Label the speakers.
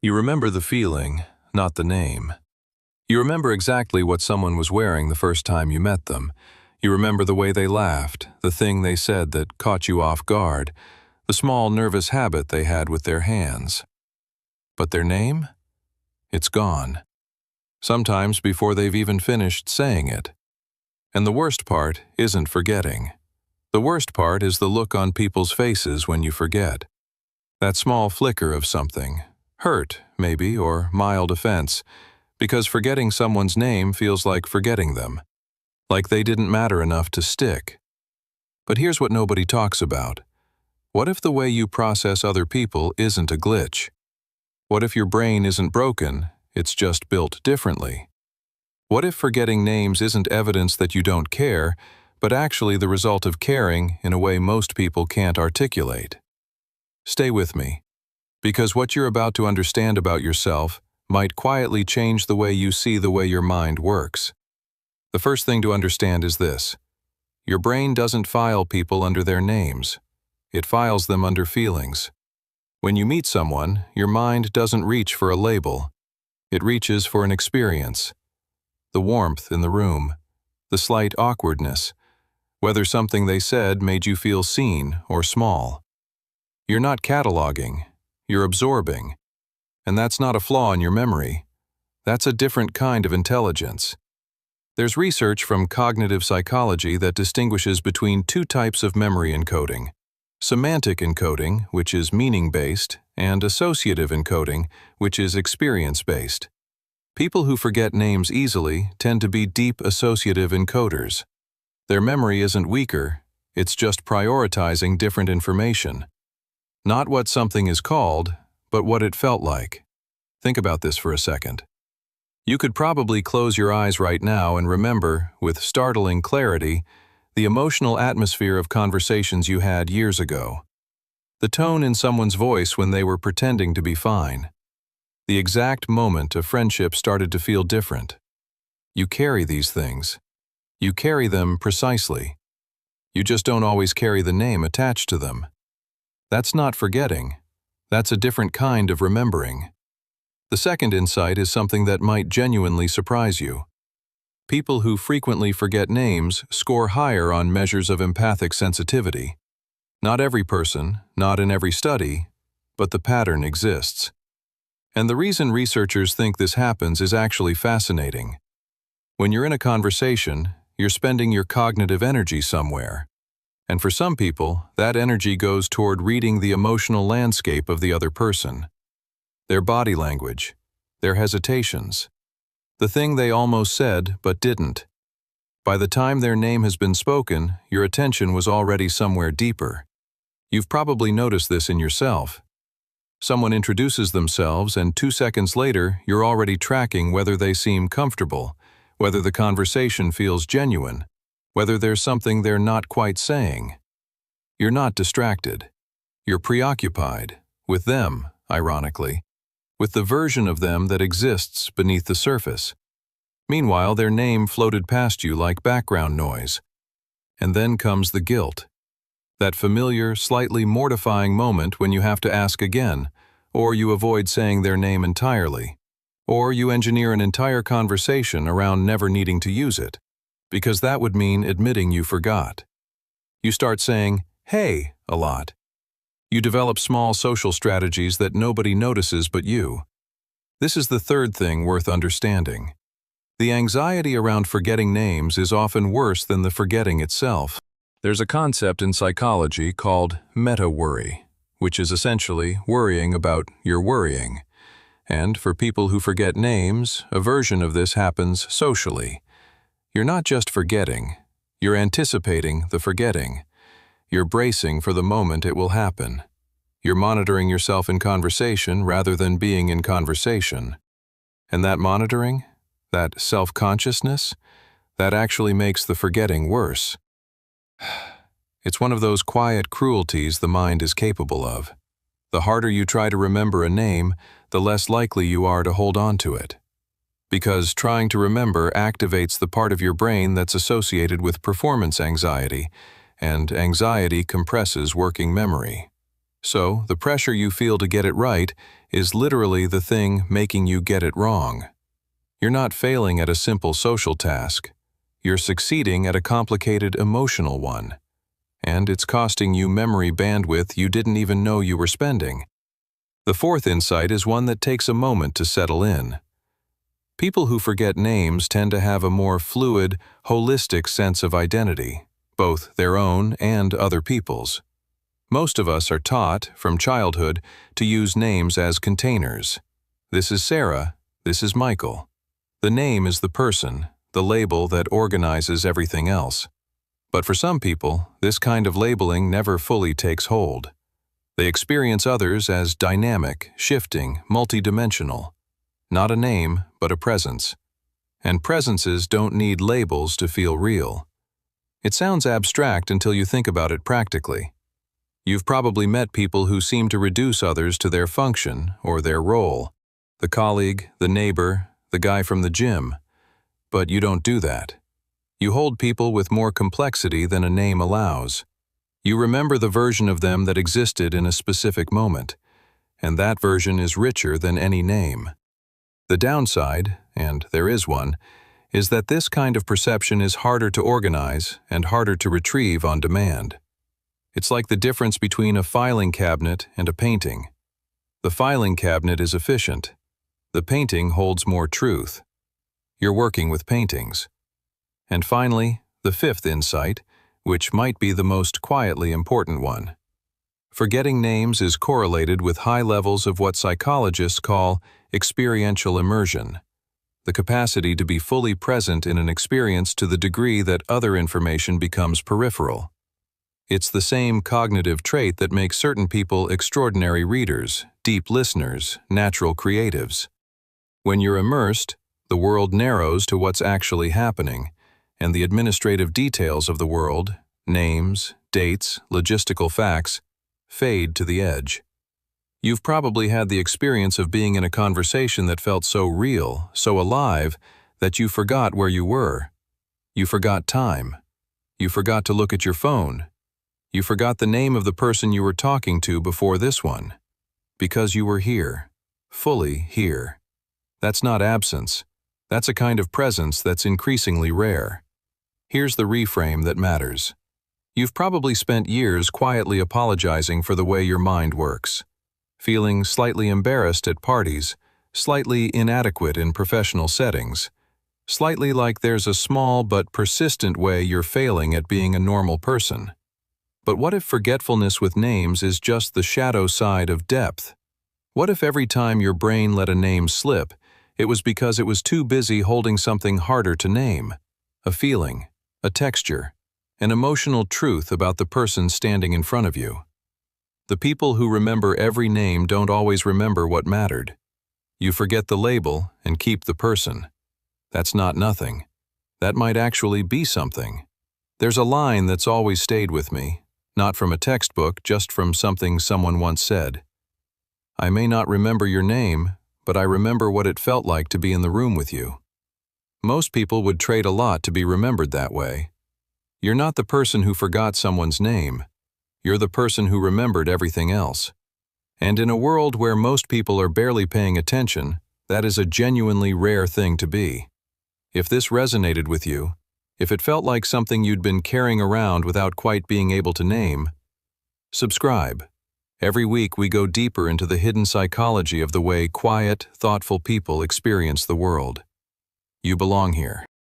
Speaker 1: You remember the feeling, not the name. You remember exactly what someone was wearing the first time you met them. You remember the way they laughed, the thing they said that caught you off guard, the small nervous habit they had with their hands. But their name? It's gone. Sometimes before they've even finished saying it. And the worst part isn't forgetting. The worst part is the look on people's faces when you forget. That small flicker of something. Hurt, maybe, or mild offense, because forgetting someone's name feels like forgetting them, like they didn't matter enough to stick. But here's what nobody talks about. What if the way you process other people isn't a glitch? What if your brain isn't broken, it's just built differently? What if forgetting names isn't evidence that you don't care, but actually the result of caring in a way most people can't articulate? Stay with me, because what you're about to understand about yourself might quietly change the way you see the way your mind works. The first thing to understand is this. Your brain doesn't file people under their names. It files them under feelings. When you meet someone, your mind doesn't reach for a label. It reaches for an experience. The warmth in the room, the slight awkwardness, whether something they said made you feel seen or small. You're not cataloging, you're absorbing. And that's not a flaw in your memory. That's a different kind of intelligence. There's research from cognitive psychology that distinguishes between two types of memory encoding: semantic encoding, which is meaning-based, and associative encoding, which is experience-based. People who forget names easily tend to be deep associative encoders. Their memory isn't weaker, it's just prioritizing different information. Not what something is called, but what it felt like. Think about this for a second. You could probably close your eyes right now and remember, with startling clarity, the emotional atmosphere of conversations you had years ago. The tone in someone's voice when they were pretending to be fine. The exact moment a friendship started to feel different. You carry these things. You carry them precisely. You just don't always carry the name attached to them. That's not forgetting. That's a different kind of remembering. The second insight is something that might genuinely surprise you. People who frequently forget names score higher on measures of empathic sensitivity. Not every person, not in every study, but the pattern exists. And the reason researchers think this happens is actually fascinating. When you're in a conversation, you're spending your cognitive energy somewhere. And for some people, that energy goes toward reading the emotional landscape of the other person. Their body language, their hesitations, the thing they almost said but didn't. By the time their name has been spoken, your attention was already somewhere deeper. You've probably noticed this in yourself. Someone introduces themselves, and 2 seconds later, you're already tracking whether they seem comfortable, whether the conversation feels genuine, whether there's something they're not quite saying. You're not distracted. You're preoccupied, with them, ironically, with the version of them that exists beneath the surface. Meanwhile, their name floated past you like background noise. And then comes the guilt. That familiar, slightly mortifying moment when you have to ask again, or you avoid saying their name entirely, or you engineer an entire conversation around never needing to use it, because that would mean admitting you forgot. You start saying, "Hey," a lot. You develop small social strategies that nobody notices but you. This is the third thing worth understanding. The anxiety around forgetting names is often worse than the forgetting itself. There's a concept in psychology called meta-worry, which is essentially worrying about your worrying. And for people who forget names, a version of this happens socially. You're not just forgetting, you're anticipating the forgetting. You're bracing for the moment it will happen. You're monitoring yourself in conversation rather than being in conversation. And that monitoring, that self-consciousness, that actually makes the forgetting worse. It's one of those quiet cruelties the mind is capable of. The harder you try to remember a name, the less likely you are to hold on to it. Because trying to remember activates the part of your brain that's associated with performance anxiety, and anxiety compresses working memory. So, the pressure you feel to get it right is literally the thing making you get it wrong. You're not failing at a simple social task. You're succeeding at a complicated emotional one. And it's costing you memory bandwidth you didn't even know you were spending. The fourth insight is one that takes a moment to settle in. People who forget names tend to have a more fluid, holistic sense of identity, both their own and other people's. Most of us are taught, from childhood, to use names as containers. This is Sarah, this is Michael. The name is the person, the label that organizes everything else. But for some people, this kind of labeling never fully takes hold. They experience others as dynamic, shifting, multidimensional. Not a name, but a presence. And presences don't need labels to feel real. It sounds abstract until you think about it practically. You've probably met people who seem to reduce others to their function or their role. The colleague, the neighbor, the guy from the gym. But you don't do that. You hold people with more complexity than a name allows. You remember the version of them that existed in a specific moment, and that version is richer than any name. The downside, and there is one, is that this kind of perception is harder to organize and harder to retrieve on demand. It's like the difference between a filing cabinet and a painting. The filing cabinet is efficient. The painting holds more truth. You're working with paintings. And finally, the fifth insight, which might be the most quietly important one. Forgetting names is correlated with high levels of what psychologists call experiential immersion, the capacity to be fully present in an experience to the degree that other information becomes peripheral. It's the same cognitive trait that makes certain people extraordinary readers, deep listeners, natural creatives. When you're immersed, the world narrows to what's actually happening, and the administrative details of the world, names, dates, logistical facts, fade to the edge. You've probably had the experience of being in a conversation that felt so real, so alive, that you forgot where you were. You forgot time. You forgot to look at your phone. You forgot the name of the person you were talking to before this one. Because you were here. Fully here. That's not absence. That's a kind of presence that's increasingly rare. Here's the reframe that matters. You've probably spent years quietly apologizing for the way your mind works. Feeling slightly embarrassed at parties, slightly inadequate in professional settings, slightly like there's a small but persistent way you're failing at being a normal person. But what if forgetfulness with names is just the shadow side of depth? What if every time your brain let a name slip, it was because it was too busy holding something harder to name? A feeling, a texture, an emotional truth about the person standing in front of you. The people who remember every name don't always remember what mattered. You forget the label and keep the person. That's not nothing. That might actually be something. There's a line that's always stayed with me. Not from a textbook, just from something someone once said. I may not remember your name, but I remember what it felt like to be in the room with you. Most people would trade a lot to be remembered that way. You're not the person who forgot someone's name. You're the person who remembered everything else. And in a world where most people are barely paying attention, that is a genuinely rare thing to be. If this resonated with you, if it felt like something you'd been carrying around without quite being able to name, subscribe. Every week we go deeper into the hidden psychology of the way quiet, thoughtful people experience the world. You belong here.